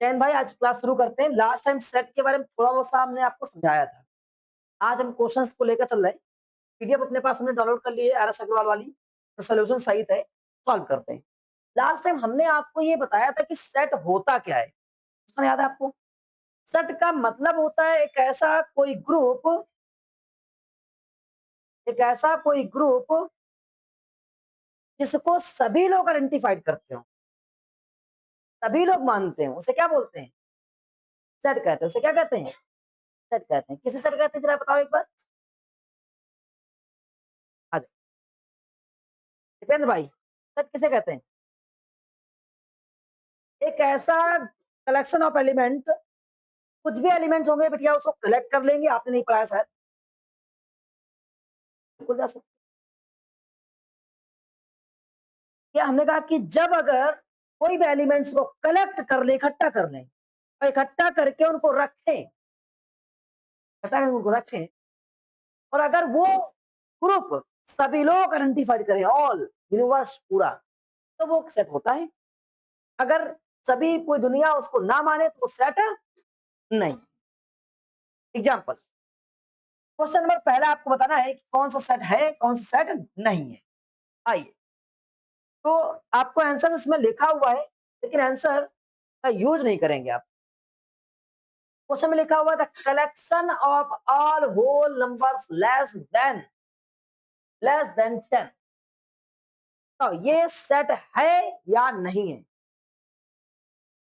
चैन भाई आज क्लास शुरू करते हैं। लास्ट टाइम सेट के बारे में थोड़ा बहुत सा हमने आपको समझाया था। आज हम क्वेश्चंस को लेकर चल रहे हैं। पीडीएफ अपने पास हमने डाउनलोड कर ली है आर एस अग्रवाल वाली, तो सोल्यूशन सहित है, सॉल्व करते हैं। लास्ट टाइम हमने आपको ये बताया था कि सेट होता क्या है, याद है आपको? सेट का मतलब होता है एक ऐसा कोई ग्रुप जिसको सभी लोग आइडेंटिफाइड करते हो, सभी लोग मानते हैं, उसे क्या बोलते हैं? सेट कहते हैं। उसे क्या कहते हैं? सेट कहते हैं। किसे सेट कहते हैं जरा बताओ एक बार। आ जाओ दीपेंद्र भाई, सेट किसे कहते हैं? एक ऐसा कलेक्शन ऑफ एलिमेंट, कुछ भी एलिमेंट्स होंगे बेटिया उसको कलेक्ट कर लेंगे। आपने नहीं पढ़ाया शायद, बिल्कुल जा सकते। क्या हमने कहा कि जब अगर कोई भी एलिमेंट्स को कलेक्ट कर ले, इकट्ठा कर लें और इकट्ठा करके उनको रखें, इकट्ठा करके उनको रखें, और अगर वो ग्रुप सभी लोग आइडेंटिफाइड करें, ऑल यूनिवर्स पूरा, तो वो सेट होता है। अगर सभी पूरी दुनिया उसको ना माने तो वो सेट नहीं। एग्जाम्पल, क्वेश्चन नंबर पहला आपको बताना है कि कौन सा सेट है, कौन सा सेट नहीं है। आइए, तो आपको आंसर इसमें लिखा हुआ है, लेकिन आंसर का यूज नहीं करेंगे आप। क्वेश्चन में लिखा हुआ है the collection of all whole numbers less than 10। तो ये सेट है या नहीं है?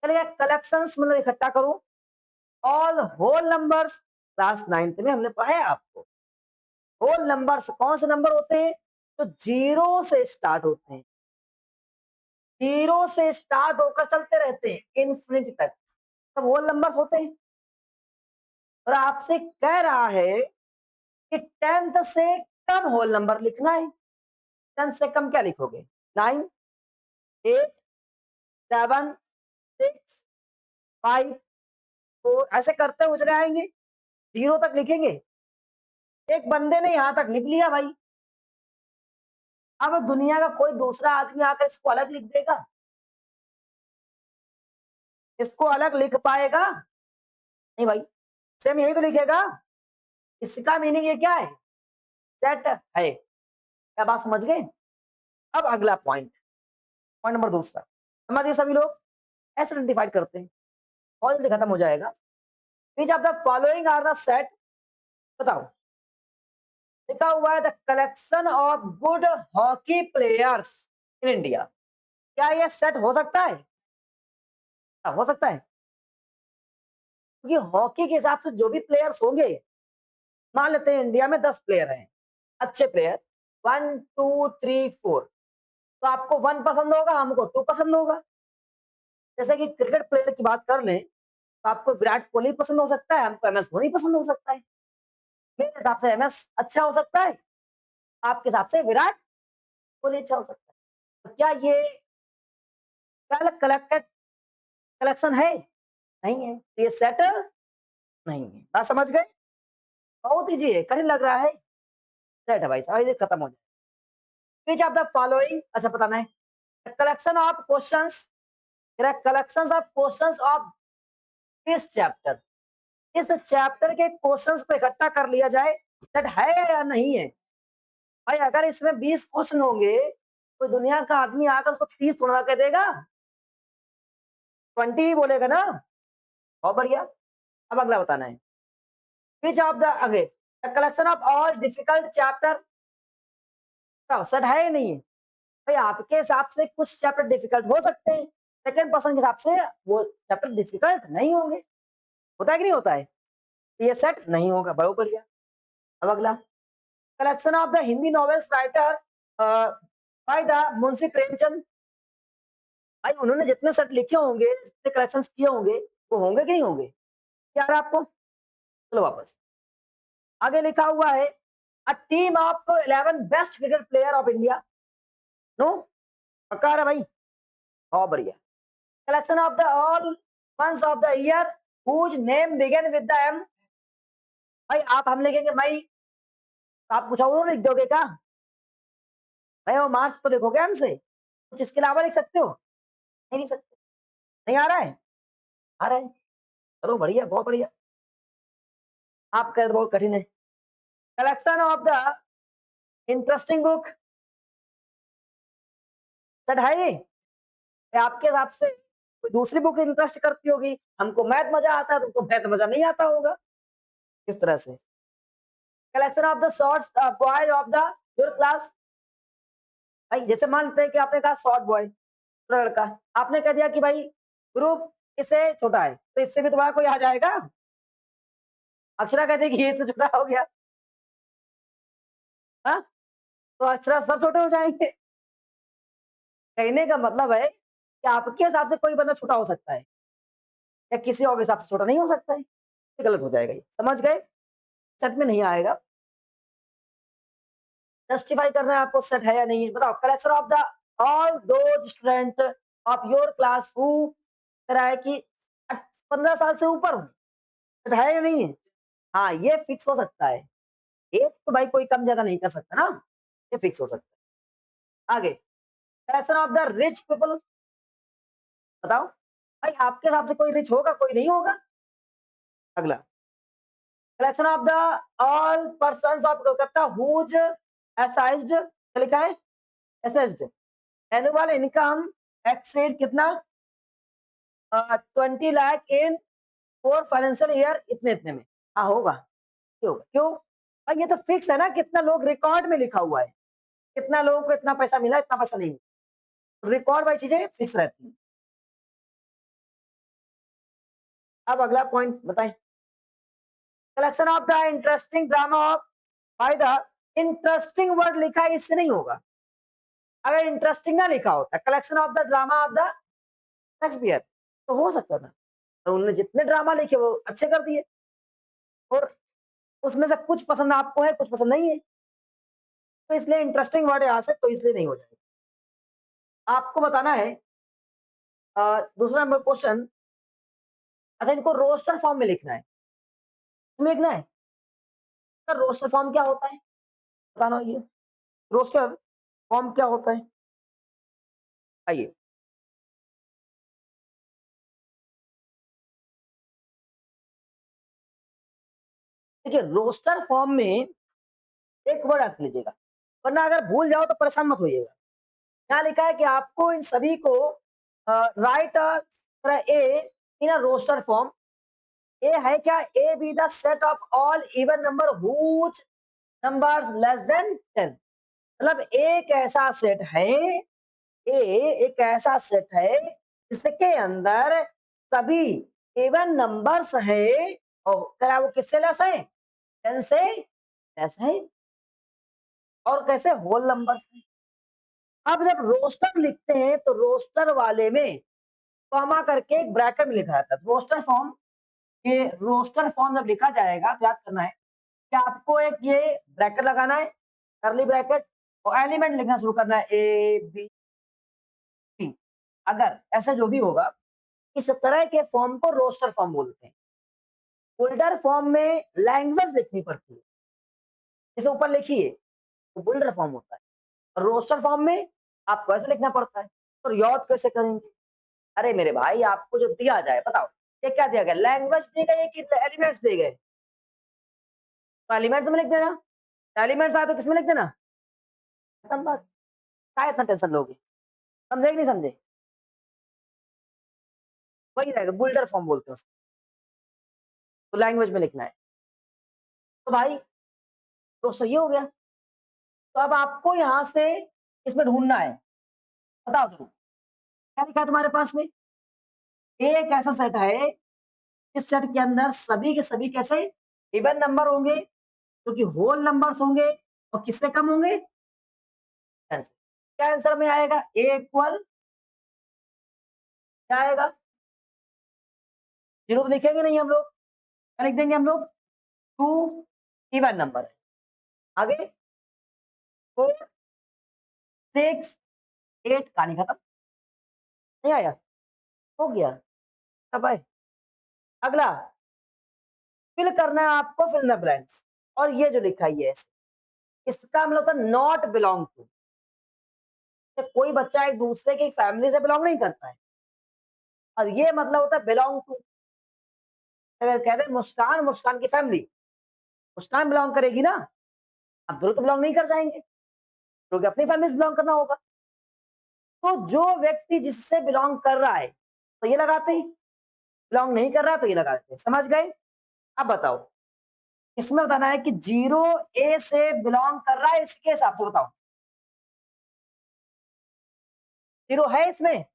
चलिए, कलेक्शंस मतलब इकट्ठा करूं all whole numbers. Class 9th में हमने पढ़ा है आपको, होल नंबर्स कौन से नंबर होते हैं? तो जीरो से स्टार्ट होते हैं, जीरो से स्टार्ट होकर चलते रहते हैं इन्फिनिटी तक, सब होल नंबर्स होते हैं। और आपसे कह रहा है कि 10th से कम होल नंबर लिखना है। 10th से कम क्या लिखोगे? 9, 8, 7, 6, 5, 4, ऐसे करते हुए चले आएंगे, जीरो तक लिखेंगे। एक बंदे ने यहां तक लिख लिया भाई, अब दुनिया का कोई दूसरा आदमी आकर इसको अलग लिख देगा? इसको अलग लिख पाएगा? नहीं भाई, सेम यही तो लिखेगा। इसका मीनिंग ये क्या है? सेट है। क्या बात समझ गए? अब अगला पॉइंट, पॉइंट नंबर दूसरा, समझ गए सभी लोग? ऐसे आइडेंटिफाइड करते हैं, बहुत जल्दी खत्म हो जाएगा। Which of the following are the set, बताओ। लिखा हुआ है the collection of good hockey players in India. क्या ये सेट हो सकता है? हो सकता है, क्योंकि हॉकी के हिसाब से जो भी प्लेयर्स होंगे, मान लेते हैं इंडिया में 10 प्लेयर हैं, अच्छे प्लेयर, 1 2 3 4, तो आपको 1 पसंद होगा, हमको 2 पसंद होगा। जैसे कि क्रिकेट प्लेयर की बात कर लें, तो आपको विराट कोहली पसंद हो सकता है, हमको एमएस धोनी पसंद हो सकता है। मेरे हिसाब से एमएस अच्छा हो सकता है, आपके हिसाब से विराट कोहली अच्छा हो सकता है। तो क्या ये कलेक्टेड कलेक्शन है? नहीं है, तो ये सेट नहीं है। बात समझ गए? बहुत इजी है, कठिन लग रहा है? सेट है भाई साहब, ये खत्म हो जाए। विच ऑफ द फॉलोइंग, अच्छा बताना है, collection of questions, collections of questions of this chapter, इस चैप्टर के क्वेश्चंस को इकट्ठा कर लिया जाए, सेट है या नहीं है? भाई अगर इसमें 20 क्वेश्चन होंगे, कोई दुनिया का आदमी आकर उसको 30 थोड़ा कह देगा, 20 ही बोलेगा ना। बहुत बढ़िया। अब अगला बताना है, विच ऑफ द अगे collection of all difficult chapter, set है या नहीं है? भाई आपके हिसाब से कुछ चैप्टर डिफिकल्ट हो सकते हैं, सेकंड पर्सन के हिसाब से वो चैप्टर डिफिकल्ट नहीं होंगे। होता है कि नहीं होता है? तो ये सेट नहीं होगा। बहुत बढ़िया। अब अगला, collection of the Hindi novels writer by the Munshi Premchand. भाई उन्होंने जितने सेट लिखे होंगे, जितने कलेक्शन किए होंगे, वो होंगे कि नहीं होंगे? क्या है आपको? चलो वापस, आगे लिखा हुआ है a team of 11 best cricket player of India. No, पक्का है भाई? बहुत बढ़िया। Collection of the all months of the year whose name begin with the M. भाई आप हम लिखेंगे मई, तो आप कुछ और लिख दोगे क्या? भाई वो मार्च तो लिखोगे हमसे, कुछ इसके अलावा लिख सकते हो? नहीं लिख सकते। नहीं आ रहा है? आ रहा है? चलो बढ़िया, बहुत बढ़िया। आप कह रहे थे बहुत कठिन है। Collection of the interesting book set है ये? या आपके हिसाब से कोई दूसरी बुक इंटरेस्ट करती होगी? हमको मैथ मज़ा आता है, तुमको मैथ मज़ा नहीं आता होगा। किस तरह से? Collection of the shorts boy of the your class. भाई जैसे मानते हैं कि आपने कहा शॉर्ट बॉय, छोटा लड़का, आपने कह दिया कि भाई ग्रुप इससे छोटा है, तो इससे भी तुम्हारा कोई आ जाएगा? अक्षरा कहती है कि ये इससे छोटा हो गया, हाँ? तो अक्षरा सब छोटे हो जाएँगे। कहने का मतलब है कि आपके हिसाब से कोई बंदा छोटा हो सकता है, या किसी और के हिसाब से छोटा नहीं हो सकता है। ये गलत हो जाएगा ये, समझ गए? सेट में नहीं आएगा। जस्टिफाई करना है आपको सेट है या नहीं है। बताओ collection of the all those student of your class who कह रहा है कि 15 साल से ऊपर हूँ, सेट है या नहीं है? हाँ, ये फिक्स हो सकता है। एज तो भाई कोई कम ज़्यादा नहीं कर सकता ना, ये फिक्स हो सकता है। आगे, collection of the rich people. बताओ, भाई आपके हिसाब से कोई रिच होगा, कोई नहीं होगा? अगला, collection of the all persons of Kolkata whose assized क्या लिखा है? असेस्ड एनुअल इनकम एक्सीड कितना? 20 लाख इन 4 फाइनेंशियल ईयर इतने इतने में। हाँ होगा, क्यों होगा? क्यों भाई? ये तो फिक्स है ना, कितना लोग रिकॉर्ड में लिखा हुआ है, कितना लोगों को इतना पैसा मिला, इतना पैसा नहीं मिला। रिकॉर्ड वाली चीजें फिक्स रहती हैं। अब अगला पॉइंट बताएं। Collection of the interesting drama of by the interesting word लिखा है, इससे नहीं होगा। अगर इंटरेस्टिंग ना लिखा होता collection of the drama of the Shakespeare, तो हो सकता था। तो उन्होंने जितने ड्रामा लिखे वो अच्छे कर दिए, और उसमें से कुछ पसंद आपको है, कुछ पसंद नहीं है, तो इसलिए इंटरेस्टिंग वर्ड यहाँ से तो इसलिए नहीं हो जाएगा। आपको बताना है दूसरा नंबर क्वेश्चन। अच्छा, इनको रोस्टर फॉर्म में लिखना है, इसमें लिखना है। सर रोस्टर फॉर्म क्या होता है बताना, ये रोस्टर फॉर्म क्या होता है? आइए, देखिए रोस्टर फॉर्म में एक वर्ड रख लीजिएगा, वरना अगर भूल जाओ तो परेशान मत होइएगा। यहाँ लिखा है कि आपको इन सभी को write a in a roster form. A है क्या? A B the set of all even number whose numbers less than 10। मतलब एक ऐसा सेट है, ए एक ऐसा सेट है जिसके अंदर सभी इवन नंबर्स है, और क्या वो किससे लेस है? 10 से लेस है। और कैसे? होल नंबर्स है। अब जब रोस्टर लिखते हैं तो रोस्टर वाले में कॉमा करके एक ब्रैकेट में लिखा जाता है रोस्टर फॉर्म। ये रोस्टर फॉर्म जब लिखा जाएगा तो याद करना है कि आपको एक ये ब्रैकेट लगाना है, करली ब्रैकेट, और एलिमेंट लिखना शुरू करना है ए बी सी। अगर ऐसा जो भी होगा, इस तरह के फॉर्म को रोस्टर फॉर्म बोलते हैं। बुल्डर फॉर्म में लैंग्वेज लिखनी पड़ती है, जैसे ऊपर लिखिए, तो बुल्डर फॉर्म होता है। और रोस्टर फॉर्म में आपको ऐसे लिखना पड़ता है। तो याद कैसे करेंगे? अरे मेरे भाई, आपको जो दिया जाए, बताओ ये क्या दिया गया? लैंग्वेज दी गई है कि एलिमेंट्स दिए गए? तो एलिमेंट्स में लिख देना, एलिमेंट्स आए तो किसमें लिख देना, खत्म बात। क्या इतना टेंशन लोगे? समझे कि नहीं समझे? वही रहेगा, बुल्डर फॉर्म बोलते हैं उसको। तो लैंग्वेज में लिखना है। तो भाई तो सही हो गया। तो अब आपको यहाँ से इसमें ढूंढना है, बताओ जरूर क्या लिखा है तुम्हारे पास में? एक ऐसा सेट है, इस सेट के अंदर सभी के सभी कैसे इवन नंबर होंगे, क्योंकि होल नंबर्स होंगे, और किससे कम होंगे? 10 से। क्या आंसर में आएगा? ए इक्वल क्या आएगा? जीरो तो लिखेंगे नहीं हम लोग, क्या लिख देंगे हम लोग? 2 इवन नंबर है। आगे 4 6 8, कहानी खत्म। नहीं आया? हो गया। अब आए अगला, फिल करना है आपको, फिल द ब्लैंक्स। और ये जो लिखा है ये इसका मतलब होता है नॉट बिलोंग टू। कोई बच्चा एक दूसरे की फैमिली से बिलोंग नहीं करता है, और ये मतलब होता है बिलोंग टू। अगर कह दे मुस्कान, मुस्कान की फैमिली, मुस्कान बिलोंग करेगी ना, अब ध्रुव तो बिलोंग नहीं कर जाएंगे, ध्रुव की अपनी फैमिली से बिलोंग करना होगा। तो जो व्यक्ति जिससे बिलोंग कर रहा है तो ये लगाते हैं, बिलोंग नहीं कर रहा तो ये लगाते हैं। समझ गए? अब बताओ, इसमें बताना है कि जीरो ए से बिलोंग कर रहा है, इसके हिसाब से बताओ। जीरो है इसमें?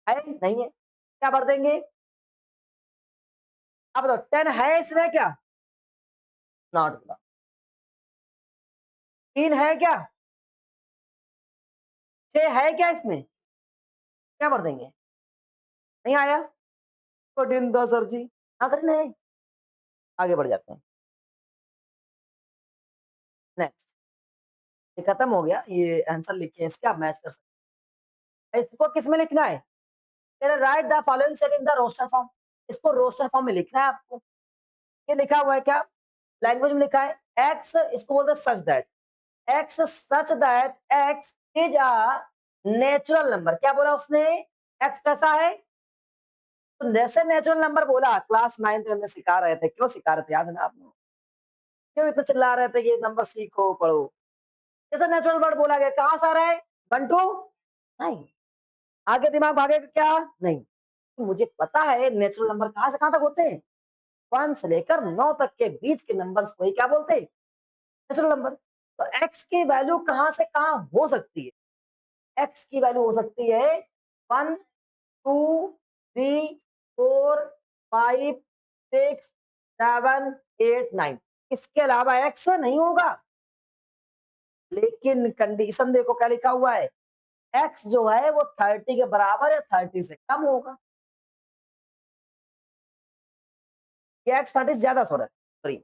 है नहीं है, क्या भर देंगे? अब बताओ 10 है इसमें क्या? नॉट। 3 है क्या? 6 है क्या इसमें? क्या भर देंगे? नहीं आया? कठिन था सर जी। हाँ कठिन है, आगे बढ़ जाते हैं। नेक्स्ट, ये खत्म हो गया, ये आंसर लिखे इसके, आप मैच कर सकते हैं। इसको किस में लिखना है? Write the following set in the roster form. इसको रोस्टर फॉर्म में लिखना है आपको। ये लिखा हुआ है क्या? लैंग्वेज में लिखा है एक्स, इसको बोलते हैं such that, x such that x is a natural number. क्या बोला उसने? एक्स कैसा है? तो जैसे नेचुरल नंबर बोला, क्लास 9th में हमें सिखा रहे थे, क्यों सिखा रहे थे याद है ना आपको? क्यों इतना चिल्ला रहे थे कि ये नंबर सीखो पढ़ो? जैसे नेचुरल वर्ड बोला गया, कहां से आ रहा है? 1 2? नहीं। आगे दिमाग भागेगा क्या? नहीं। तो मुझे पता है नेचुरल नंबर कहां से कहां तक होते हैं, 1 से लेकर 9 तक के बीच के नंबर्स को ही क्या बोलते हैं? Natural number. तो एक्स की वैल्यू कहां से कहां हो सकती है? एक्स की वैल्यू हो सकती है 1 2 3 4 5 6 7 8 9, इसके अलावा एक्स नहीं होगा। लेकिन कंडीशन देखो क्या लिखा हुआ है, एक्स जो है वो 30 के बराबर या 30 से कम होगा। ये एक्स 30 ज्यादा थोड़ा सॉरी,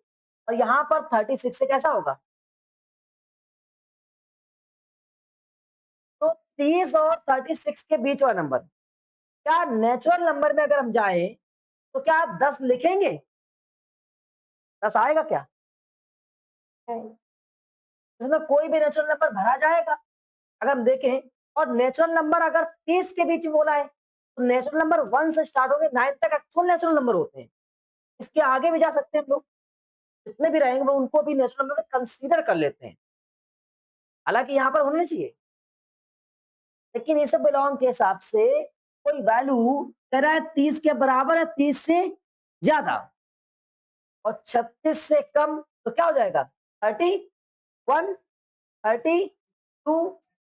और यहाँ पर 36 से कैसा होगा? तो 30 और 36 के बीच वाला नंबर, क्या नेचुरल नंबर में अगर हम जाए तो क्या आप 10 लिखेंगे? 10 आएगा क्या? नहीं। इसमें कोई भी नेचुरल नंबर भरा जाएगा अगर हम देखें। और नेचुरल नंबर अगर 30 के बीच में बोला है तो नेचुरल नंबर 1 से स्टार्ट होकर 9 तक एक्चुअल नेचुरल नंबर होते हैं। इसके आगे भी जा सकते हैं हम लोग, जितने भी रहेंगे वो उनको भी नेचुरल नंबर में कंसीडर कर लेते हैं, हालांकि यहाँ पर होने चाहिए। लेकिन इस बिलोंग के हिसाब से कोई वैल्यू कह रहा है 30 के बराबर है, 30 से ज्यादा, और 36 से कम तो क्या हो जाएगा? 31 32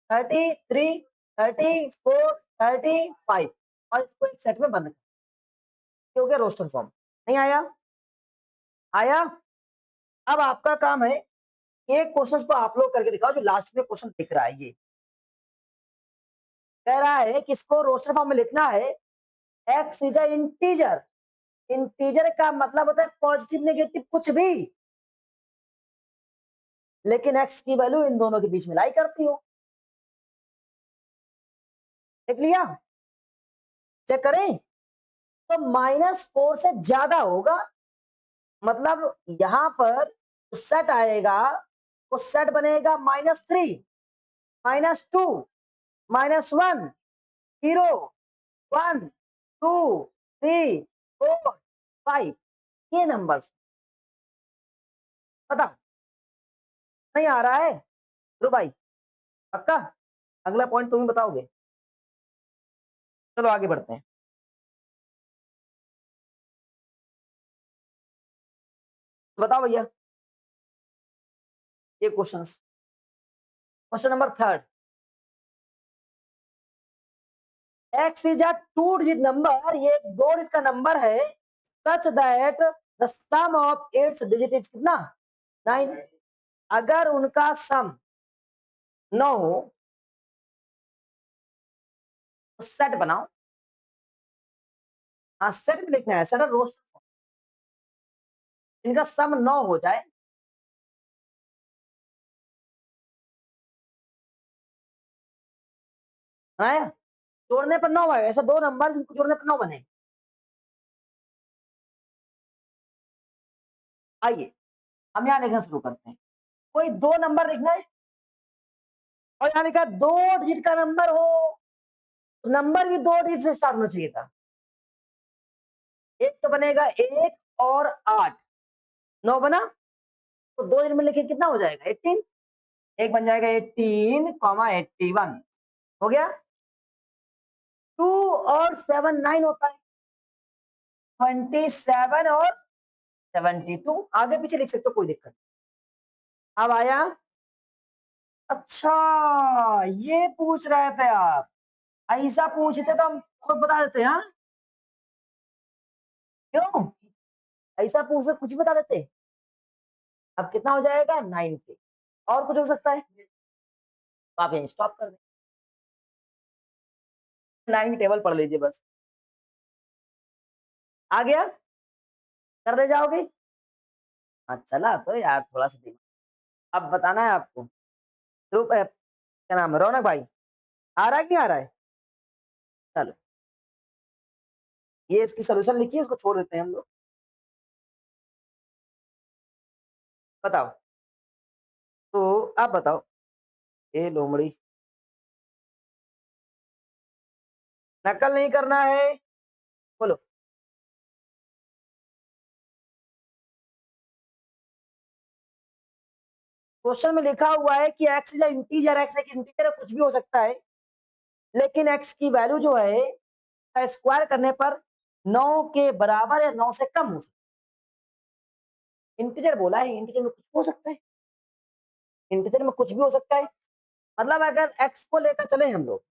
33 34 35, और इसको एक सेट में बंद कर, ये हो गया रोस्टर फॉर्म। नहीं आया? आया? अब आपका काम है एक क्वेश्चन को आप लोग करके दिखाओ, जो लास्ट में क्वेश्चन दिख रहा है। ये कह रहा है कि इसको रोस्टर फॉर्म में लिखना है, x is a integer. Integer का मतलब होता है पॉजिटिव नेगेटिव कुछ भी, लेकिन एक्स की वैल्यू इन दोनों के बीच में लाई करती हो। देख लिया? चेक करें तो -4 से ज्यादा होगा, मतलब यहां पर जो सेट आएगा वो सेट बनेगा -3 -2 -1 0 1 2 3 4 5, ये नंबर्स। पता नहीं आ रहा है ध्रुव भाई? पक्का? अगला पॉइंट तुम ही बताओगे? चलो आगे बढ़ते हैं। बताओ भैया ये questions. Question number 3, X is a 2 digit number, ये 2 डिजिट का नंबर है, such that the sum of its digit is कितना? 9। अगर उनका सम 9 हो तो सेट बनाओ। हाँ सेट में लिखना है, सेट रोस्ट, इनका सम 9 हो जाए, है जोड़ने पर 9 आएगा। ऐसा दो नंबर जिनको जोड़ने पर 9 बने। आइए हम यहाँ लिखना शुरू करते हैं। कोई दो नंबर लिखना है और यहाँ लिखा 2 डिजिट का नंबर हो, तो नंबर भी 2 डिजिट से स्टार्ट होना चाहिए था। एक तो बनेगा 1 और 8, 9 बना, तो 2 दिन में लिखे कितना हो जाएगा 18, एक बन जाएगा 18 कॉमा 81 हो गया। 2 और 7 9 होता है, 27 और 72 आगे पीछे लिख सकते हो, कोई दिक्कत नहीं। अब आया, अच्छा ये पूछ रहे थे आप, ऐसा पूछते तो हम खुद बता देते। हाँ क्यों, ऐसा पूछ के कुछ बता देते। अब कितना हो जाएगा 90, और कुछ हो सकता है तो आप यहीं स्टॉप कर दें, 9 टेबल पढ़ लीजिए बस। आ गया, कर दे जाओगे। हाँ चला तो यार थोड़ा सा दिमाग। अब बताना है आपको, ग्रुप क्या नाम है, रौनक भाई आ रहा है कि नहीं आ रहा है। चलो ये इसकी सोल्यूशन लिखिए, इसको छोड़ देते हैं हम लोग। बताओ, तो आप बताओ, ये लोमड़ी, नकल नहीं करना है, बोलो। क्वेश्चन में लिखा हुआ है कि एक्स इज इंटीजर, एक्स एक इंटीजर है, कुछ भी हो सकता है, लेकिन एक्स की वैल्यू जो है का स्क्वायर करने पर 9 के बराबर या 9 से कम हो सकता है। इंटीजर बोला है, इंटीजर में कुछ हो सकता है, इंटीजर में कुछ भी हो सकता है। मतलब अगर एक्स को लेकर चले हम लोग,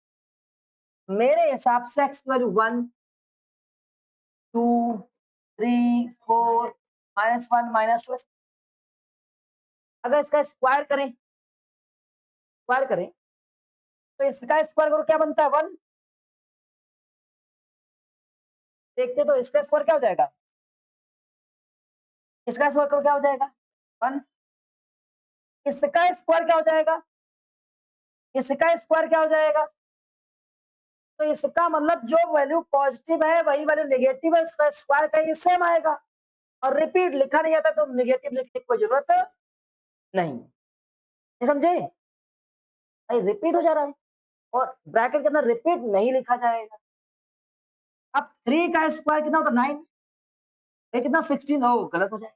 मेरे हिसाब से एक्स की वैल्यू 1 2 3 4 -1 -2, अगर इसका स्क्वायर करें तो इसका स्क्वायर करो क्या बनता है 1, देखते तो इसका स्क्वायर क्या हो जाएगा, इसका स्क्वायर करो क्या हो जाएगा 1, इसका स्क्वायर क्या हो जाएगा, इसका स्क्वायर क्या हो जाएगा। तो इसका मतलब जो वैल्यू पॉजिटिव है वही वैल्यू नेगेटिव है, इसका स्क्वायर कहीं सेम आएगा। और रिपीट लिखा नहीं आता तो नेगेटिव लिखने की कोई जरूरत नहीं, ये समझे, भाई रिपीट हो जा रहा है, और ब्रैकेट के अंदर रिपीट नहीं लिखा जाएगा। अब 3 का स्क्वायर कितना होता है 9, ये कितना 16 हो, गलत हो जाए,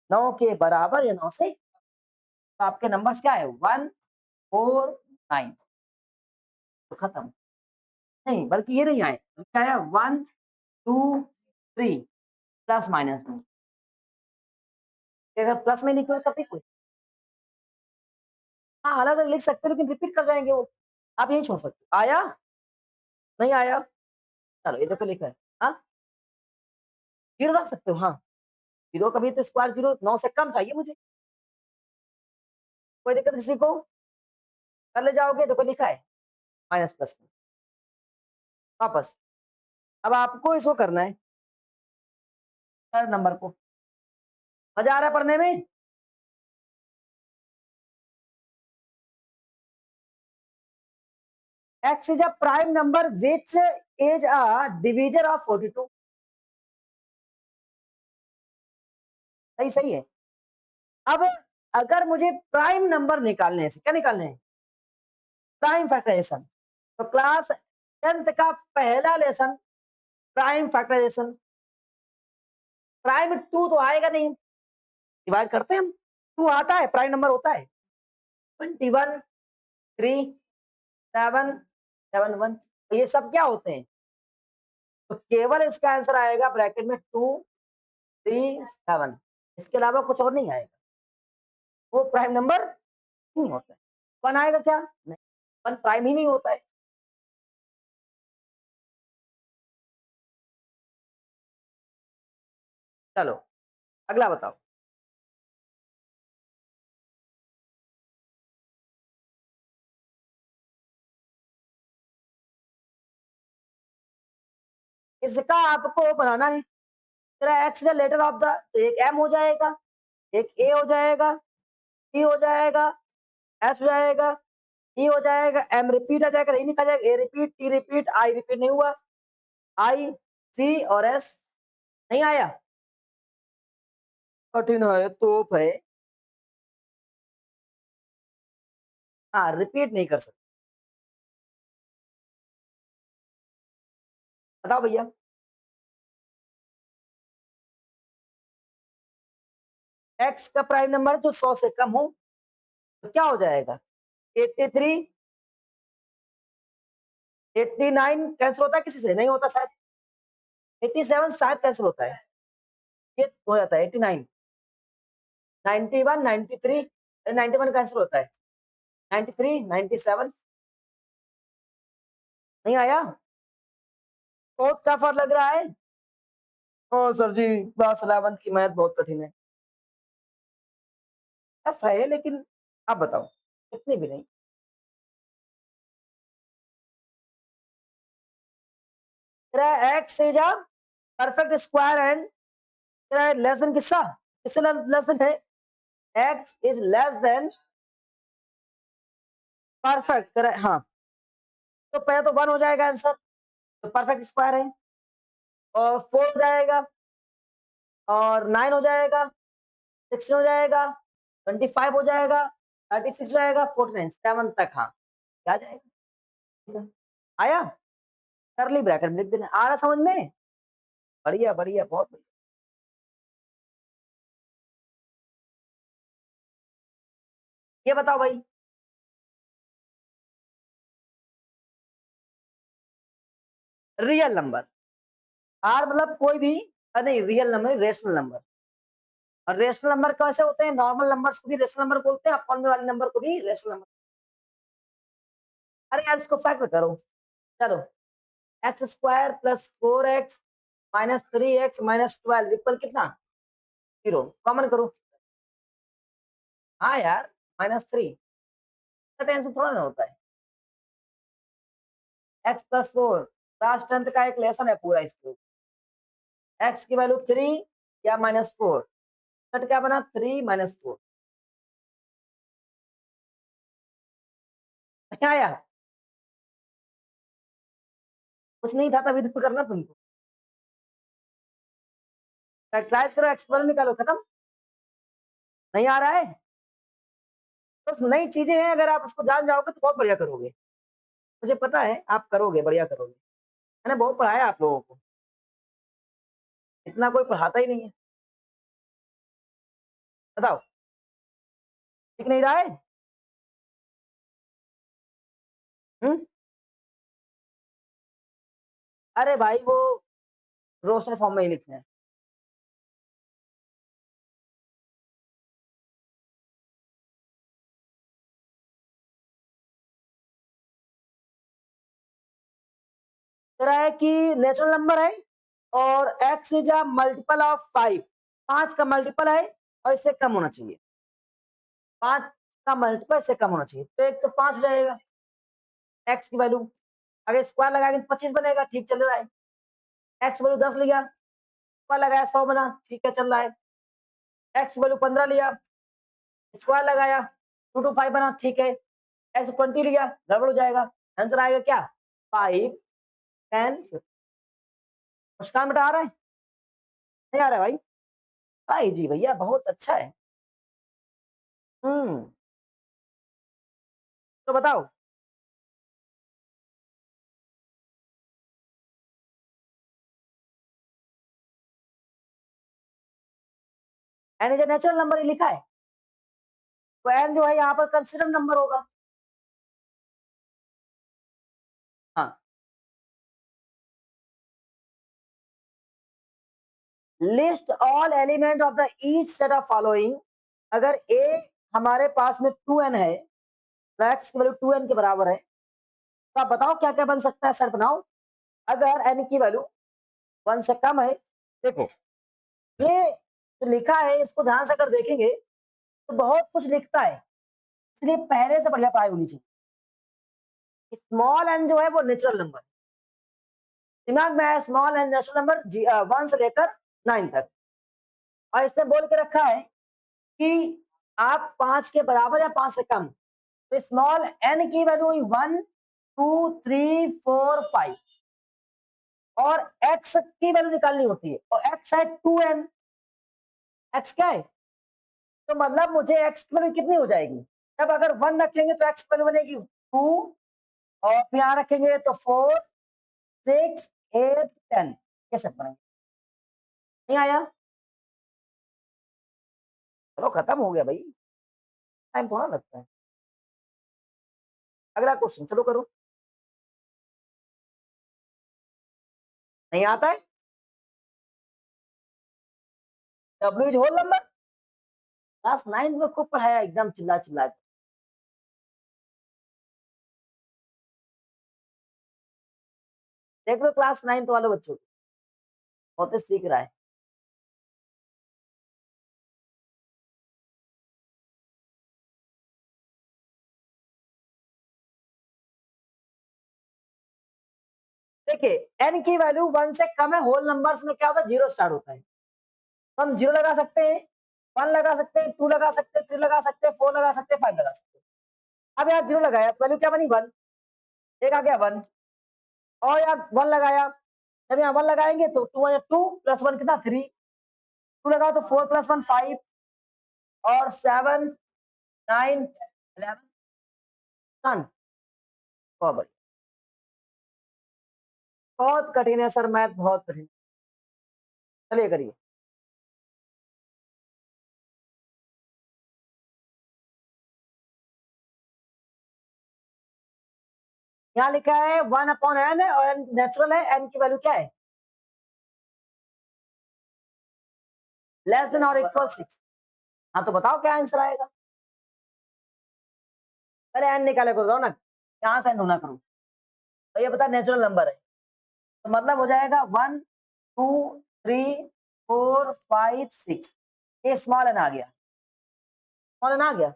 9 के बराबर या 9 से, तो आपके नंबर्स क्या है 1 4 9, तो खत्म। नहीं बल्कि ये नहीं आए, क्या आया 1 2 3 प्लस माइनस में, अगर प्लस में लिखे हो तब भी कोई, हाँ अलग अलग लिख सकते हो लेकिन रिपीट कर जाएंगे वो, आप यही छोड़ सकते हो। आया, नहीं आया, चलो ये देखो लिखा है, हाँ 0 रख सकते हो, हाँ 0 कभी तो स्क्वायर 0 9 से कम चाहिए मुझे, कोई दिक्कत किसी को, कर ले जाओगे, देखो लिखा है माइनस प्लस में, वापस। अब आपको इसको करना है थर्ड नंबर को, मजा आ रहा है पढ़ने में। x is a prime number which is a divisor of 42, सही सही है। अब अगर मुझे प्राइम नंबर निकालने हैं, क्या निकालने हैं, प्राइम फैक्टराइजेशन, तो क्लास 10th का पहला लेसन प्राइम फैक्टराइजेशन, प्राइम 2 तो आएगा नहीं, डिवाइड करते हैं हम, 2 आता है, प्राइम नंबर होता है 21 3 7 7 1, तो ये सब क्या होते हैं, तो केवल इसका आंसर आएगा ब्रैकेट में 2 3 7, इसके अलावा कुछ और नहीं आएगा, वो प्राइम नंबर नहीं होता है। 1 आएगा क्या, नहीं 1 प्राइम ही नहीं होता है। चलो अगला बताओ, इसका आपको बनाना है, तेरा X is letter of the, तो एक एम हो जाएगा, एक ए हो जाएगा, टी हो जाएगा, एस हो जाएगा, ई हो जाएगा, एम रिपीट आ जाएगा, नहीं लिखा जाएगा, A repeat T repeat I repeat नहीं हुआ, आई सी और एस नहीं आया, कठिन है तोप है, हाँ रिपीट नहीं कर सकते, बताओ भैया। x का प्राइम नंबर जो 100 से कम हो तो क्या हो जाएगा? 83, 89 कैंसिल होता है किसी से? नहीं होता शायद। 87 शायद कैंसिल होता है। ये हो जाता है 89, 91, 93, 91 कैंसिल होता है। 93, 97 नहीं आया? बहुत टफ और लग रहा है। ओ सर जी, क्लास 11 की मैथ बहुत कठिन है। टफ है लेकिन आप बताओ इतनी भी नहीं। तेरा x is a perfect square and तेरा लेस देन किसका? किससे लेस देन है? x is less than perfect तेरा, हाँ। तो पहले तो 1 हो जाएगा आंसर, तो परफेक्ट स्क्वायर है। और 4 हो जाएगा, और 9 हो जाएगा, 16 हो जाएगा, 25 हो जाएगा, 36 हो जाएगा, 49 7 तक, हाँ। क्या जाएगा? आया? करली ब्रैकेट में लिख देना। आ रहा समझ में? बढ़िया बढ़िया, बहुत बढ़िया। ये बताओ भाई, रियल नंबर, आर मतलब कोई भी, नहीं रियल नंबर, रेशनल नंबर। और रेशनल नंबर कैसे होते हैं? नॉर्मल नंबर्स को भी रेशनल नंबर बोलते हैं, अपॉन में वाले नंबर को भी रेशनल नंबर। अरे यार इसको फैक्टर करो। चलो, x square plus 4x minus 3x minus 12 equal कितना? 0। कॉमन करो। हाँ यार, -3 का टेंशन थोड़ा ना होता है। x प्लस 4 क्लास 10th का एक लेसन है पूरा इसको। x की वैल्यू 3 या -4, कट क्या बना? 3 -4। क्या आया? कुछ नहीं था तभी तो करना तुमको। फैक्टराइज करो, एक्स वाला निकालो, खत्म। नहीं आ रहा है? बस नई चीजें हैं, अगर आप उसको जान जाओगे तो बहुत बढ़िया करोगे। मुझे पता है आप करोगे, बढ़िया करोगे। मैंने बहुत पढ़ाया आप लोगों को, इतना कोई पढ़ाता ही नहीं है। बताओ, ठीक नहीं रहा है? हम्म? अरे भाई वो रोस्टर फॉर्म में ही लिखना है। कह रहा है कि नेचुरल नंबर है और x is a multiple of 5, 5 का मल्टीपल है और इससे कम होना चाहिए। 5 का मल्टीपल इससे कम होना चाहिए, तो एक तो 5 हो जाएगा x की वैल्यू। अगर स्क्वायर लगाएंगे तो 25 बनेगा, ठीक चल रहा है। x वैल्यू 10 लिया, स्क्वायर लगाया 100 बना, ठीक है चल रहा है। x वैल्यू 15 लिया, स्क्वायर लगाया 2 to 5 बना, ठीक है। x 20 लिया, गड़बड़ हो जाएगा। आंसर आएगा क्या? 5 10 15। मुस्कान बेटा आ रहा है? नहीं आ रहा है भाई? भाई जी भैया बहुत अच्छा है। हम्म। तो बताओ, एन इज नेचुरल नंबर ही लिखा है, तो एन जो है यहाँ पर कंसिडर नंबर होगा। हाँ, list all element of the each set of following. अगर ए हमारे पास में 2n है, तो एक्स की वैल्यू 2n के बराबर है, तो आप बताओ क्या क्या बन सकता है, सेट बनाओ। अगर n की वैल्यू 1 से कम है, देखो ये जो लिखा है इसको ध्यान से अगर देखेंगे तो बहुत कुछ लिखता है, इसलिए पहले से बढ़िया पढ़ाई होनी चाहिए। स्मॉल एन जो है वो नेचुरल नंबर, दिमाग में है स्मॉल एन नेचुरल नंबर 1 से लेकर 9 तक। और इसने बोल के रखा है कि आप 5 के बराबर या 5 से कम, तो स्मॉल एन की वैल्यू हुई 1 2 3 4 5, और एक्स की वैल्यू निकालनी होती है, और एक्स है 2n। एक्स क्या है? तो मतलब मुझे एक्स की वैल्यू कितनी हो जाएगी? जब अगर 1 रखेंगे तो एक्स की वैल्यू बनेगी 2, और फिर यहाँ रखेंगे तो 4 6 8 10, कैसे बनेंगे? नहीं आया? चलो खत्म हो गया भाई, टाइम थोड़ा लगता है। अगला क्वेश्चन चलो करो। नहीं आता है? W is whole number. Class 9 में खूब पढ़ाया एकदम चिल्ला चिल्ला के। देख लो क्लास 9 वाले बच्चों को, बहुत ही सीख रहा है। देखिए एन की वैल्यू 1 से कम है, होल नंबर्स में क्या होता है, जीरो स्टार्ट होता है। तो हम जीरो लगा सकते हैं, 1 लगा सकते हैं, 2 लगा सकते हैं, 3 लगा सकते हैं, 4 लगा सकते हैं, 5 लगा सकते हैं। अब यार जीरो लगाया तो वैल्यू क्या बनी, 1। एक आ गया 1। और यार 1 लगाया, जब यहाँ 1 लगाएंगे तो 2 प्लस 1 कितना 3। 2 लगाओ तो 4 प्लस 1 5 और 7 9 11 सन। बहुत बढ़िया। बहुत कठिन है सर मैथ, बहुत कठिन। चलिए करिए। यहाँ लिखा है 1/n है और नेचुरल है, n की वैल्यू क्या है, लेस देन और इक्वल 6। हाँ तो बताओ क्या आंसर आएगा। पहले n निकाले करो रौनक, यहाँ से ढूंढना करो। तो ये बता नेचुरल नंबर है, तो मतलब हो जाएगा 1 2 3 4 5 6। ये स्मॉल एन आ गया, स्मॉल एन आ गया।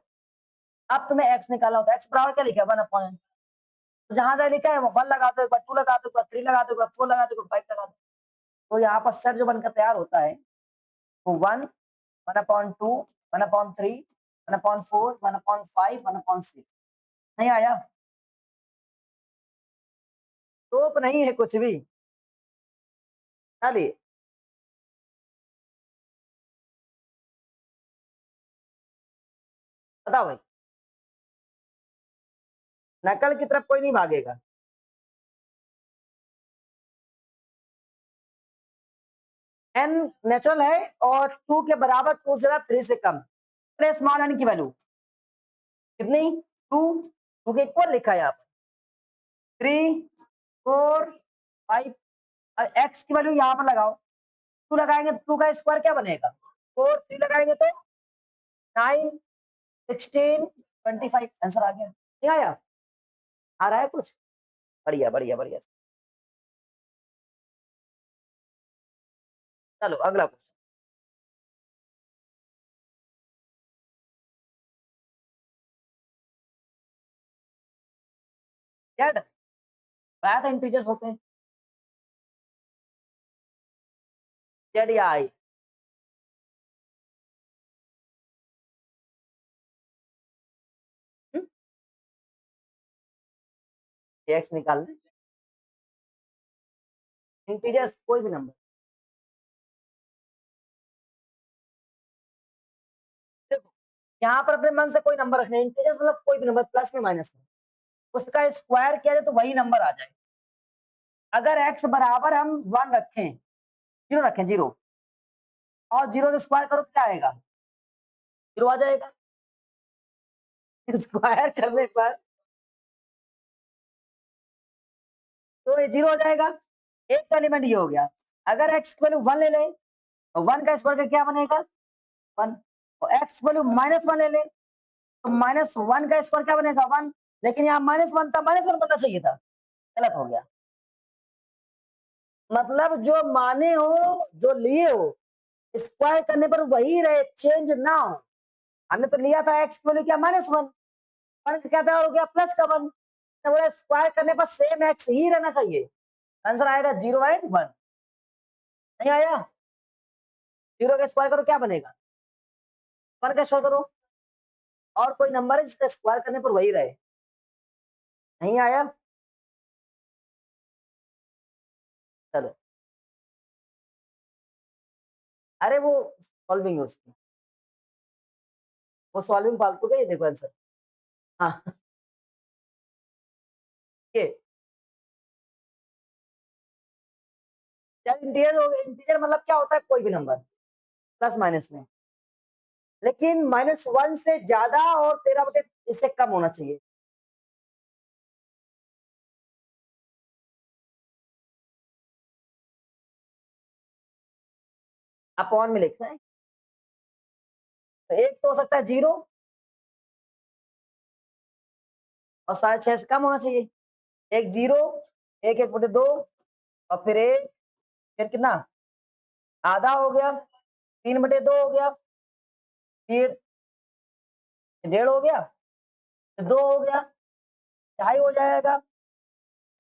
अब तुम्हें x निकालना होता है, x बराबर क्या लिखा है 1/n। तो जहां जहां लिखा है 1 लगा दो, एक बार 2 लगा दो, एक बार 3 लगा दो, एक बार 4 लगा दो, एक बार 5 लगा दो। तो यहाँ पर सेट जो बनकर तैयार होता है वो 1 1/2 1/3 1/4 1/5 1/6। नहीं आया, टोप नहीं है कुछ भी। चलिए बताओ भाई, नकल की तरफ कोई नहीं भागेगा। n नेचुरल है और 2 के बराबर, 2 से ज्यादा, 3 से कम। स्मॉल एन की वैल्यू कितनी, 2। 2 के इक्वल लिखा है यहाँ पर, 3 4 5। और x की वैल्यू यहाँ पर लगाओ, 2 लगाएंगे तो 2 का स्क्वायर क्या बनेगा 4, 3 लगाएंगे तो 9 16 25। आंसर आ गया, नहीं आया, आ रहा है कुछ। बढ़िया बढ़िया बढ़िया। चलो अगला क्वेश्चन। जेड मैथ इंटीजर्स होते हैं, जेड या आई। एक्स निकाल लें, इंटीजर्स कोई भी नंबर। देखो यहाँ पर अपने मन से कोई नंबर रखना है, इंटीजर्स मतलब कोई भी नंबर, प्लस में माइनस में, उसका स्क्वायर किया जाए तो वही नंबर आ जाए। अगर एक्स बराबर हम 1 रखें, जीरो रखें, जीरो, और जीरो से स्क्वायर करो तो क्या आएगा, जीरो आ जाएगा। स्क्वायर करने पर तो ये जीरो हो जाएगा। एक का एलिमेंट ये हो गया। अगर एक्स की वैल्यू 1 ले ले तो 1 का स्क्वायर का क्या बनेगा 1। और एक्स वैल्यू -1 ले ले तो -1 का स्क्वायर क्या बनेगा 1। लेकिन यहाँ -1 था, -1 बनना चाहिए था, गलत हो गया। मतलब जो माने हो, जो लिए हो, स्क्वायर करने पर वही रहे, चेंज ना हो। हमने तो लिया था एक्स की वैल्यू क्या -1, 1 का क्या था हो गया प्लस का 1। तो बोला स्क्वायर करने पर सेम एक्स ही रहना चाहिए। आंसर आएगा 0 एंड 1। नहीं आया, जीरो का स्क्वायर करो क्या बनेगा 1 का स्क्वायर करो, और कोई नंबर है जिसका स्क्वायर करने पर वही रहे। नहीं आया, चलो। अरे वो सॉल्विंग है उसकी, वो सॉल्विंग फालतू का, ये देखो आंसर। हाँ ये यार इंटीजर हो गया, इंटीजर मतलब क्या होता है, कोई भी नंबर प्लस माइनस में। लेकिन -1 से ज्यादा और 13/, इससे कम होना चाहिए। अपॉन में लिखना है। तो एक तो हो सकता है 0 और 6.5 से कम होना चाहिए। एक 0, एक 1/2 और फिर 1, फिर कितना? आधा हो गया, 3/2 हो गया, फिर 1.5 हो गया, फिर 2 हो गया, 2.5 हो जाएगा,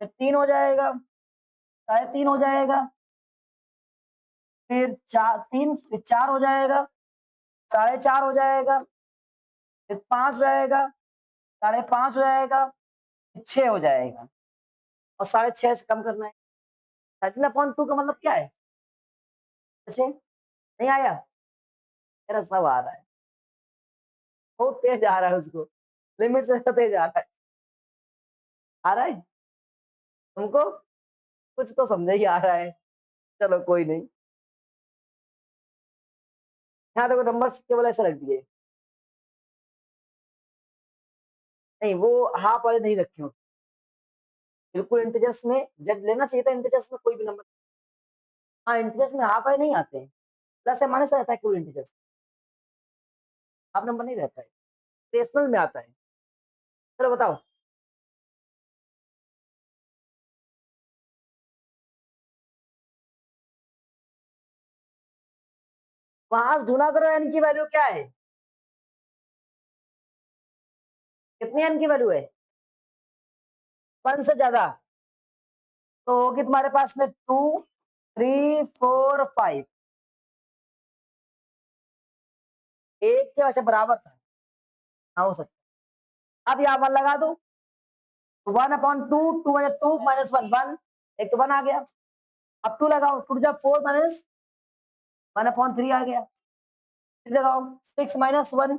फिर 3 हो जाएगा, 3.5 हो जाएगा, फिर 4, 3, फिर 4 हो जाएगा, 4.5 हो जाएगा, फिर 5 हो जाएगा, 5.5 हो जाएगा, फिर 6 हो जाएगा और 6.5 से कम करना है। 13/2 का मतलब क्या है? अच्छे नहीं आया? मेरा सब आ रहा है। बहुत तेज आ रहा है उसको, लिमिट से तेज आ रहा है। आ रहा है? तुमको? कुछ तो समझ ही आ रहा है। चलो कोई नहीं। यहाँ देखो नंबर्स केवल ऐसे रख दिए। नहीं वो हाफ वाले नहीं रखे हो। बिल्कुल इंटीजर्स में जब लेना चाहिए था, इंटीजर्स में कोई भी नंबर। हाँ, इंटीजर्स में हाफ वाले नहीं आते हैं। प्लस या माइनस रहता है केवल इंटीजर्स, हाफ नंबर नहीं रहता है। डेसिमल में आता है। चलो बताओ। वहां से ढूंढा करो एन की वैल्यू क्या है। कितनी एन की वैल्यू है? 1 से ज्यादा तो होगी तुम्हारे पास में 2, 3, 4, 5। एक के अच्छा बराबर था। हाँ हो सकता है। अब यहाँ 1 लगा दो। 1/2, 2 2 -1 1, एक तो 1 आ गया। अब 2 लगाओ, 2 जब 4 माइनस 1/3 आ गया। फिर लगाओ 6 -1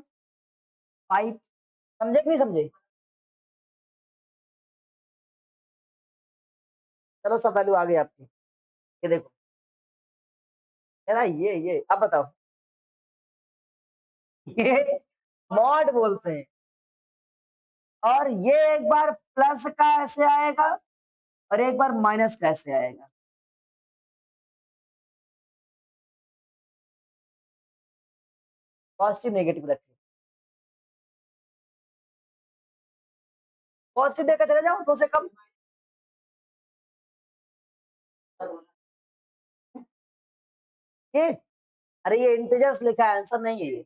5। समझे कि नहीं समझे? चलो सब वैल्यू आ गई आपकी। ये देखो, है ना, ये अब बताओ। ये मॉड बोलते हैं। और ये एक बार प्लस का ऐसे आएगा और एक बार माइनस का ऐसे आएगा। पॉजिटिव नेगेटिव रखिए। पॉजिटिव देकर चले जाओ, 2 से कम। ये अरे ये इंटीजर्स लिखा है, आंसर नहीं है ये।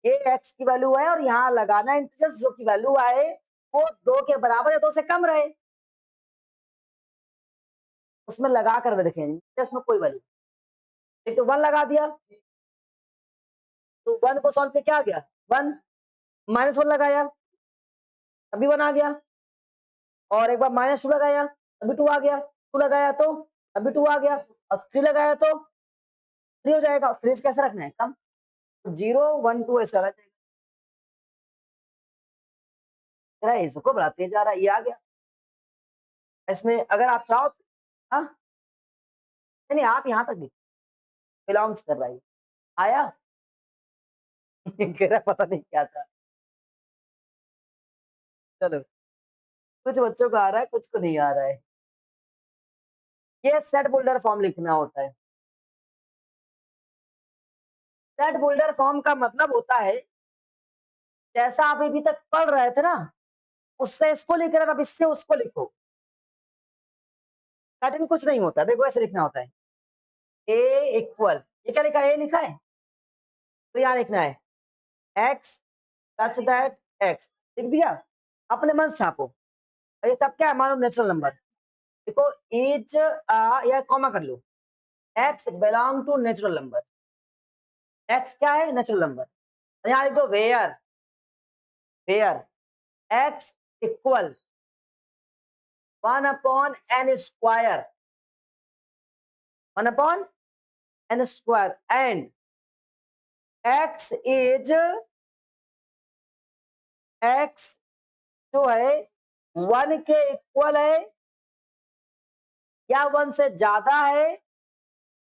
ये एक्स की वैल्यू है और यहाँ लगाना इंटीजर्स जो की वैल्यू आए वो 2 के बराबर या 2 से कम रहे, उसमें लगा कर देखें इंटीजर्स में कोई वैल्यू। एक तो 1 लगा दिया, तो 1 को सॉल्व पे क्या आ गया? 1 -1 लगाया, अभी 1 आ गया। और एक बार -2 लगाया, अभी 2 आ गया। 2 लगाया तो अभी 2 आ गया। और 3 लगाया तो 3 हो जाएगा। 3 से कैसे रखना है? कम। 0 1 2 ऐसा रह जाएगा। इसको बढ़ाते जा रहा है, ये आ गया। इसमें अगर आप चाहो हाँ, नहीं नहीं, आप यहाँ तक भी बिलोंग्स कर रहा है। आया? कह रहा पता नहीं क्या था। चलो, कुछ बच्चों को आ रहा है, कुछ को नहीं आ रहा है। ये सेट बुल्डर फॉर्म लिखना होता है। सेट बुल्डर फॉर्म का मतलब होता है, जैसा आप अभी तक पढ़ रहे थे ना, उससे इसको लिख रहे थे, अब इससे उसको लिखो। कठिन कुछ नहीं होता। देखो ऐसे लिखना होता है। ए इक्वल, ये क्या लिखा है? ए लिखा है, तो यहाँ लिखना है एक्स सच दैट एक्स। लिख दिया, अपने मन से छापो। और ये सब क्या है? मानो नेचुरल नंबर। देखो इज या कॉमा कर लो, X belong to natural number. X क्या है? Natural number. यहाँ लिख दो where, where X equal 1/n², 1/n² and X जो है 1 के इक्वल है या 1 से ज्यादा है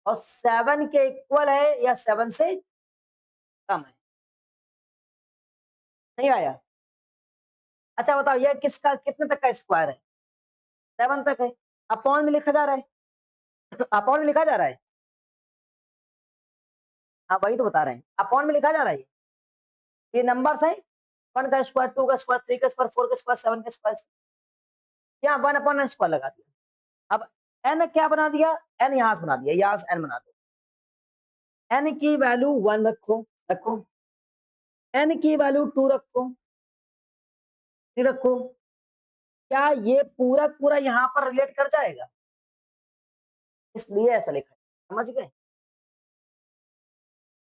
और 7 के इक्वल है या 7 से कम है। नहीं आया? अच्छा बताओ ये किसका कितने तक का स्क्वायर है? 7 तक है। अपॉन में लिखा जा रहा है। अपॉन में लिखा जा रहा है। हाँ वही तो बता रहे हैं, अपॉन में लिखा जा रहा है। ये नंबर्स है, 1 का स्क्वायर, 2 का स्क्वायर, 3 का स्क्वायर, 4 का स्क्वायर, 7 का स्क्वायर। यहाँ 1 अपॉन एन स्क्वायर लगा दिया। अब एन क्या बना दिया? एन यहाँ से बना दिया, यहाँ से एन बना दो। एन की वैल्यू 1 रखो, रखो। एन की वैल्यू 2 रखो, 3 रखो। क्या ये पूरा पूरा यहाँ पर रिलेट कर जाएगा? इसलिए ऐसा लिखा है। समझ गए?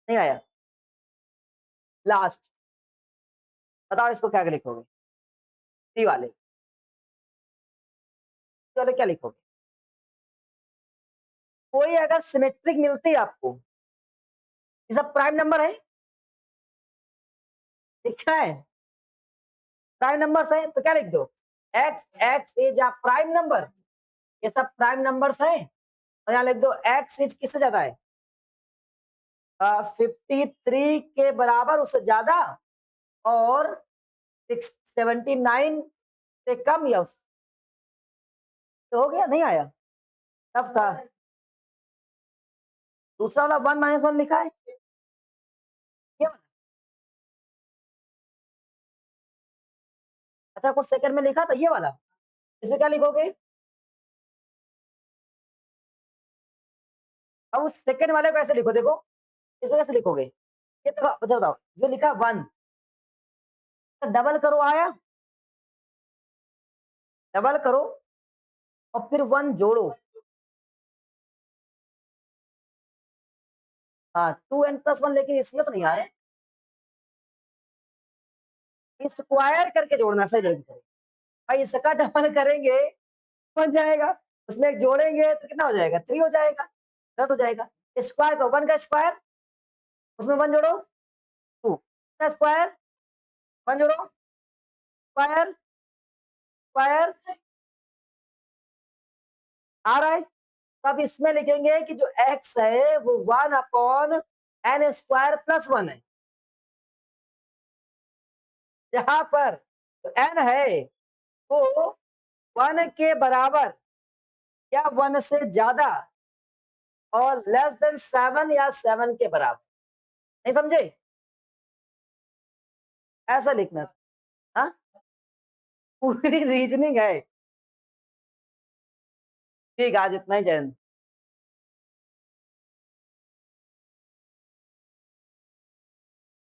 नहीं आया? लास्ट बताओ इसको क्या लिखोगे? सी वाले क्या लिखोगे? कोई अगर सिमेट्रिक मिलती है आपको, ये सब प्राइम नंबर है, लिखा है प्राइम नंबर्स है, तो क्या लिख दो? X x is a prime number. ये सब प्राइम नंबर्स है और यहाँ लिख दो एक्स इज किससे ज्यादा है? 53 के बराबर, उससे ज्यादा, और 79 से कम या उससे। तो हो गया? नहीं आया? तब था दूसरा वाला 1 - 1 लिखा है, ये वाला। अच्छा कुछ सेकंड में लिखा था ये वाला, इसमें क्या लिखोगे? अब उस सेकंड वाले को ऐसे लिखो, देखो इसमें कैसे लिखोगे? ये देखो, अच्छा बताओ, जो लिखा 1 डबल करो, आया? डबल करो और फिर 1 जोड़ो। हाँ 2n+1, लेकिन इसमें तो नहीं आया। स्क्वायर करके जोड़ना सही लगेगा भाई, इसका डबल करेंगे बन जाएगा, उसमें एक जोड़ेंगे तो कितना हो जाएगा? 3 हो जाएगा, गलत हो जाएगा। स्क्वायर को 1 का स्क्वायर, उसमें 1 जोड़ो 2 का स्क्वायर, 1 जोड़ो स्क्वायर, स्क्वायर आ रहा है। तो अब इसमें लिखेंगे कि जो x है वो 1/n² + 1 है। जहां पर n है वो 1 के बराबर या 1 से ज्यादा और <7 या 7 के बराबर। नहीं समझे? ऐसा लिखना। हाँ पूरी रीजनिंग है। ठीक है, आज इतना ही। जय हिंद।